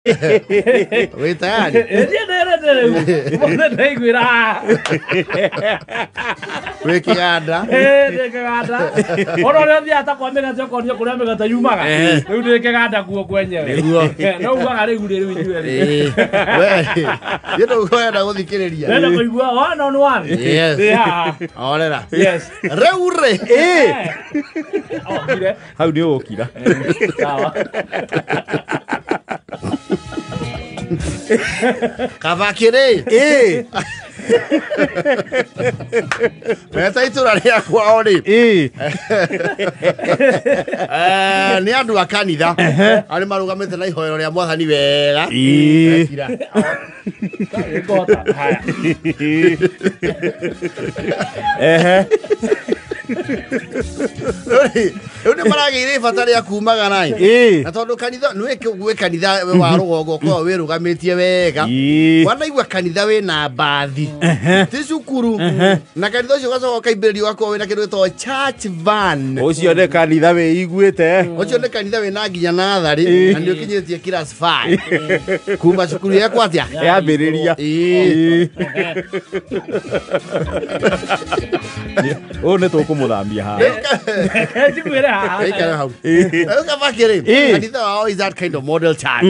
Wĩ tayari? Wĩ kĩganda? Ndĩ kĩganda. Ona ũrĩa ũthiaga ta kwa mĩgate ũkonio kũrĩa mĩgate yumaga. Rĩu ndĩ kĩganda kuo kwenyewe. No ugaga rĩu rĩu inyuĩ. Nĩ ndũkwenda gũthikĩrĩria. Ndenda kũigua one on one. Yes. Orera. Yes. Rĩu rĩ. Hau nĩ ũgũkira. Sawa. Kabakĩrĩ. Meta itũra rĩa kwao rĩ. Nĩ andũ a kanitha arĩa marũgamĩte na ihoero rĩa Mwathani wega. Rĩu nĩ maragĩire bata rĩa kumagara na tondũ kanitha nĩ gwĩ kanitha wa rũgongo ũkoragwo wĩrũgamĩtie wega wanaigua kanitha wĩna mbathi ti cukuru na kanitha ũcio ũgacoka ũkaimbĩrĩrio ũgakorwo wĩna kĩndũ gĩtagwo church van. Ũcio nĩ kanitha wĩiguĩte. Ũcio nĩ kanitha wĩna nginya natharĩ na nĩ ũkinyĩtie class 5 kuma cukuru yakwa atĩa yambĩrĩria. Ũũ nĩ tũkũmũthambia haha. Kabakĩrĩ kanitha wao is that kind of model church.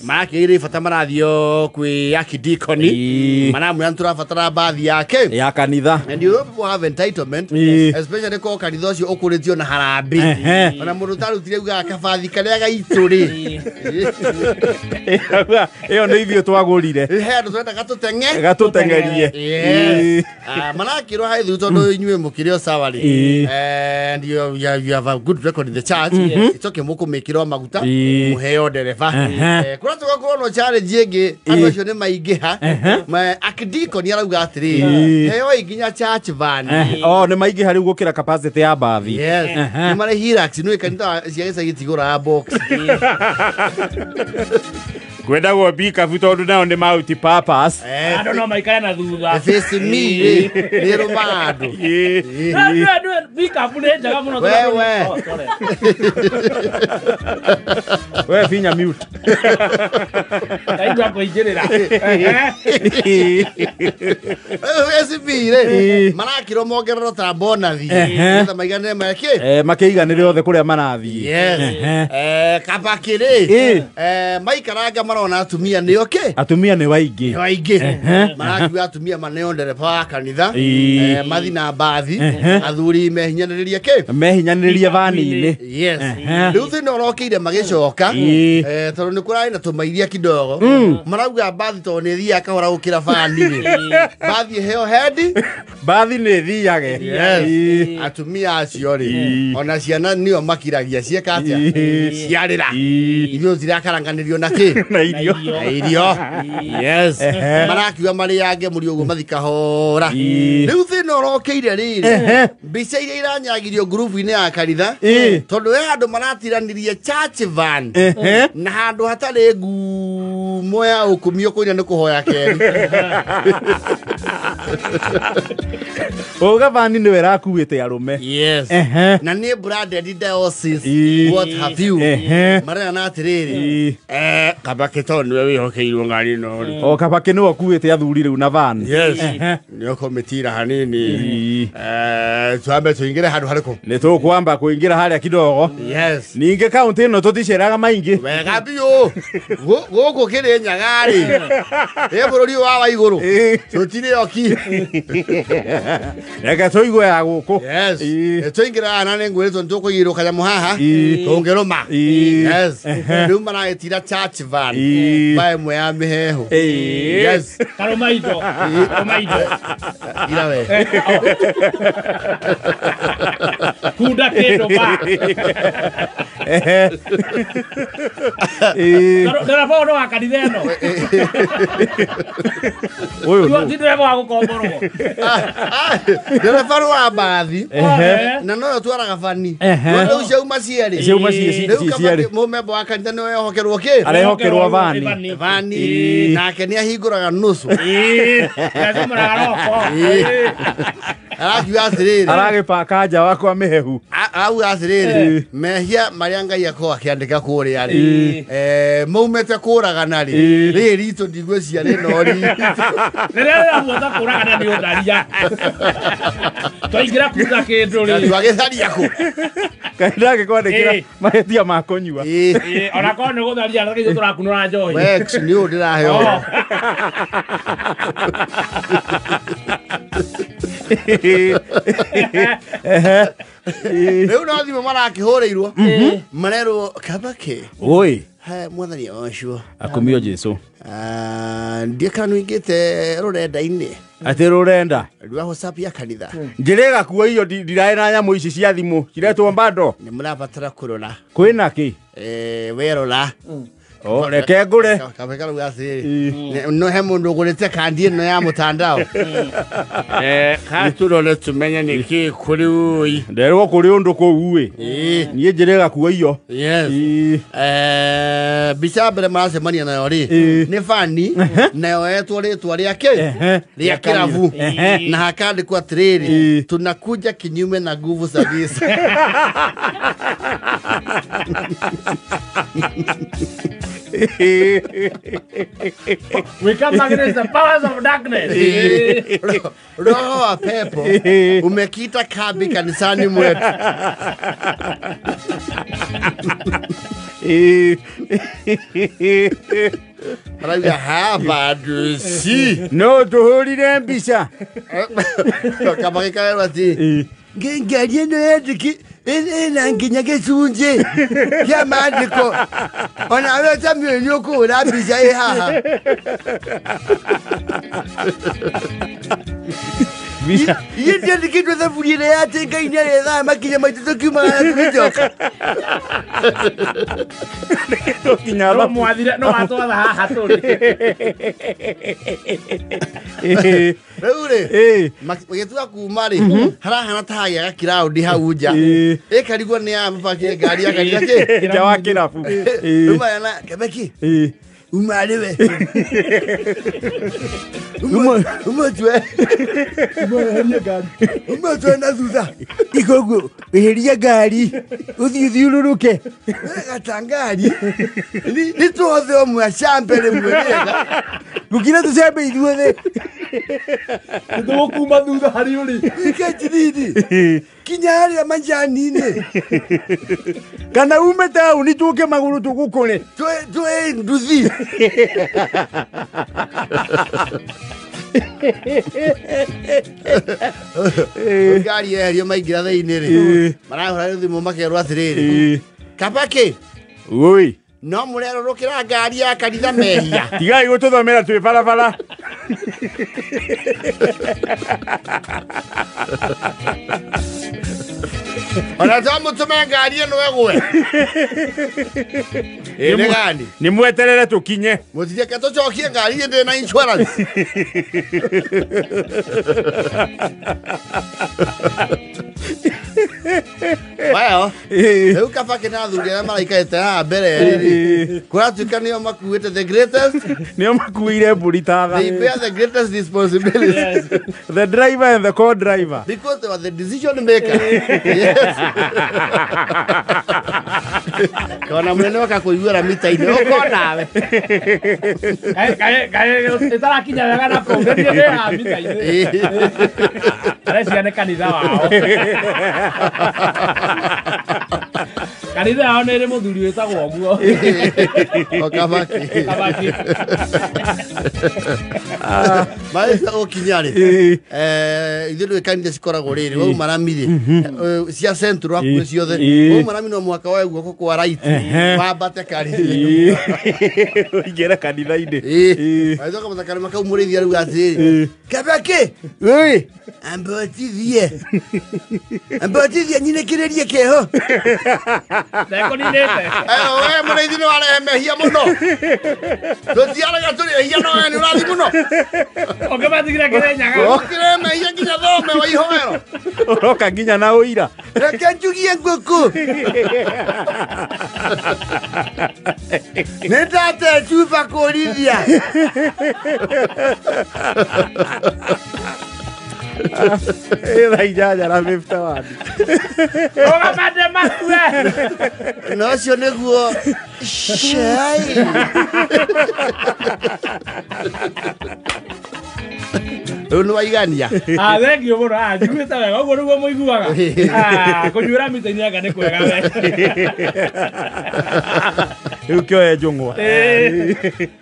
Marakĩire bata marathio kwĩ akidikoni maramwĩra nĩtũrabatara mbathi yake ya kanitha. And you people have entitlement, especially ko kanitha ũcio ũkũrĩtio na harambe. Ona mũndũ tarutire uga kabathi karĩa gaitũ rĩ. Ĩyo nĩ ithuĩ twagũrire. He andũ twenda gatũteng'erie. Marakĩrwo haithu tondũ inyuĩ mũkĩrĩ o sawa rĩ. And you have a good record in the church. Icoke mũkũmĩkĩrwo maguta mũheo ndereba. Kũrĩa tũgakorwo no challenge ĩngĩ andũ acio nĩ maingĩha. Akidikoni arauga atĩrĩ heo nginya church van. Nĩ maingĩha rĩu gũkĩra capacity ya mbathi. Nĩ marĩ hirax nĩ kanitha cia gĩcagi tigũra box. Kwendagwo bikabu tondũ nao nĩ multi purpose. Andũ no maikare na thutha. Face me nĩ rũma andũ. Bikabu nĩ njega mũno. We finya mute. Kaigua kũingĩrĩra. Face me rĩ marakĩrwo mongererwo ta bonathi. Nĩgetha maiganĩre makĩiganĩre othe kũrĩa marathiĩ. Kabakĩrĩ maikaranga marona atumia nĩ okay. Atumia nĩ waingĩ. Marakiuga atumia maneo ndereba wa kanitha mathi na mbathi athuri mehinyanĩrĩria mehinyanĩrĩria vani-inĩ. Rĩu thĩna ũrokĩire magĩcoka tondũ nĩ kũrarĩ na tũmairia kidogo marauga mbathi tondũ nĩ thiaga kahora gũkĩra vani-rĩ mbathi heo hendi mbathi nĩ thiage. Atumia acio rĩ ona ciana nĩo makiragia cieka atĩa ciarĩra irio cirakaranganĩrio na irio. Marakiuga marĩange mũri ũguo mathi kahora. Rĩu thĩna ũrokĩire rĩrĩ mbica iria iranyagirio ngurubu-inĩ ya kanitha tondũ he handũ maratiranĩrie church van na handũ hatarĩ ngumo ya ũkumio kũina nĩ kũhoya keri. Uga vani nĩwe rakuĩte arũme. Na nĩ branded diocese what have you. Marĩa na atĩrĩrĩ Kabake tondũ nĩwe wĩhokeirwo ngari ĩno. Kabake nĩwe ũkuĩte athuri rĩu na van. Nĩ ũkũmĩtira hanini. Twambe tũingĩre handũ harĩkũ? Nĩ tũkwamba kũingĩra harĩa kidogo. Ningĩ kaũntĩ ĩno tũticeraga maingĩ. Wega biũ gũkũ kĩrĩ nyagarĩ bũrũri wa igũrũ tũtirĩ oki. Reke tũigue ya gũkũ. Tũingĩra na nĩ ngwĩrĩtwo nĩ tũkũigĩrwo kanyamũ haha tũngĩrũma. Rĩu maragĩtira church van mbae mwe ya mĩhehu. Karũmaindo. Ira we kunda kĩndũ ba. Ndereba ũyũ wa kanitha ĩno. Ũyũ ti ndereba wa gũkomborwo. Ndereba wa mbathi na noyo twaraga bani. Rĩu ciauma cierĩ. Rĩu mũmemba wa kanitha nĩwe ehokerwo kĩ? Arehokerwo vani. Nake nĩ ahingũraga nusu. Arakiuga atiriri. Aragipaka nja wakwa mehehu. Auga atiriri. Mehia maria Ngai akorwo akiandika kuria ri. Maumete kuragana ri. Ri rito ndigweciria ri no ri. Rĩrĩa mũota kũragana nĩ ũtharia. Twaingĩra kuga kĩndũ rĩ. Twagĩtharia kũ. Kahinda gĩkwandĩkĩra mahĩtia ma kũnyua. Ona korwo nĩ gũtharia rĩngĩ tũrakunũra njohi. Wex nĩ ũũ ndĩraheo. Rĩu no thimũ marakĩhũrĩirwo. Marerwo Kabake. Oi. He mwathani ũcio. Akumio Jesu. Ndiĩ kana nũingĩte rũrenda-inĩ. Atĩ rũrenda. Rwa WhatsApp ya kanitha. Njĩrĩga kuo iyo ndiraĩ na nyamũ ici cia thimũ. Ciretwo mbando. Nĩ mũrabatara kũrora. Kwĩna kĩ? Werora. Reke ngũre. Kabeka rũga atĩrĩrĩ. No he mũndũ ũgũrĩte kandi ĩno ya mũtandao. Ka tũrore tũmenye nĩkĩ kũrĩ ũi. Nderwo kũrĩ ũndũ kũu ĩ. Niĩ njĩrĩga kuo iyo. Yes. Bica mbere maracemania nayo rĩ. Nĩ Fani nayo yetwo rĩtwa rĩake rĩa kĩrabu na hakandĩkwo atĩrĩrĩ tunakuja kinyume na nguvu za giza. We come against the powers of darkness. Roho wa pepo umekita kambi kanisani mwetu. Marauga hapa nduci. No tuhũrire mbica. Kabake kaerwo ati ngari ĩno yendiki ĩna nginya gĩcunjĩ kĩa maandĩko. Ona we Samuel nĩ ũkũhũra mbica ĩ haha. Iye ndiandĩkĩtwo thaburia-inĩ ya atĩ Ngai nĩ arethaga makinya maitũ tũkiumaga na tũgĩcoka. No mwathire no atwatha haha tũrĩ. Rĩu rĩ magĩtua kuma rĩ harahana ta hagĩa gakiraũndi hau nja. Ĩkarigwo nĩ ya mabakire ngari ya kanitha kĩ nja wa kĩrabu. Rĩu marana Kabeki umare we. Umatwe. Umatwe na thutha. Ikoguo weheria ngari uthiũrũrũke. Gatangari. Nĩ tuothe ũmwe acambe rĩmwe wega. Gũkira tũcambe ithuothe. Tũgũkuma thutha harĩ ũrĩ. Ikĩnjiridi. Kinya harĩa majani-inĩ. Kana ume taũni tũke magũrũ tũgũkũre. Twĩ nduthi. Ngari yeherio maingĩra thĩinĩ rĩ marahũra thimũ makerwo atĩrĩrĩ Kabake oi no mũrerũrũkĩra ngari ya kanitha mehia. Tigai gũtũthomera twĩ barabara. Ona twamũtũme ngari ĩno ĩgwe. Nĩ gani nĩ mweterere tũkinye. mũtireke tũcokie ngari ndĩ na insurance. Well, rĩu Kabake na athuri arĩa maraikarĩte haha mbere rĩrĩ kũratuĩka nĩo makuĩte the greatest. Nĩo makuĩire mbũri ta tha. They bear the greatest responsibility. Yes. The driver and the co-driver. Because they were the decision maker. Yes. Kana mũnene wakakũiguĩra mita-inĩ ũko nawe. Ĩtarakinya wega na kũu nĩ haha mita-inĩ. Areciria nĩ kanitha wao. Kanitha yao nĩ ĩrĩ mũthuri wĩtagwo ũguo. O Kabake. Kabake. Maĩca ũkinya rĩ ithuĩ nĩ kanitha cikoragwo rĩrĩ wau marami cia central hakuhĩ ciothe wau marami no mũhaka woe guoko kwa right wambate kari ũingĩre kanitha-inĩ. Maĩcoka matakari makaumũrĩithia rĩu atĩrĩrĩ Kabake oi ambotithie nyinĩkĩrĩrie kĩho. Ndekũninĩte. We mũrĩithi nĩ warehe mehia mũno. Tũtiaraga tũrĩhia no we nĩ ũrathi mũno. Ũkĩmatigire kĩrĩnyaga. Ũkĩrehe mehia nginya thome wa ihoero. Ũroka nginya na ũira. Reke njugie ngũkũ. Nĩ ndate chuba kũrithia. Raijaja na 51. Ogamande makue. No cio niguo cai. Rĩu nĩwaigania. Thengio mũno njiguĩte wega ũguo nĩguo mũiguaga. Kũnyuĩra mĩtĩ-inĩ anga nĩ kwega we. Rĩu kĩoye njũng'wa.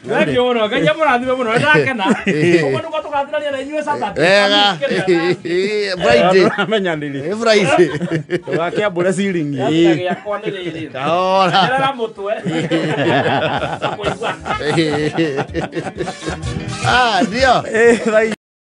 Thengio mũno Ngai amũrathime mũno nĩndakena. Ũguo nĩguo tũgathirania na inyuĩ Saturday. Wega. Friday. Amenyanĩri. Friday. Tũgakĩambũre ciringi. Gĩakwa nĩ rĩrĩ. Kahora. Erera mũtwe. Ndio.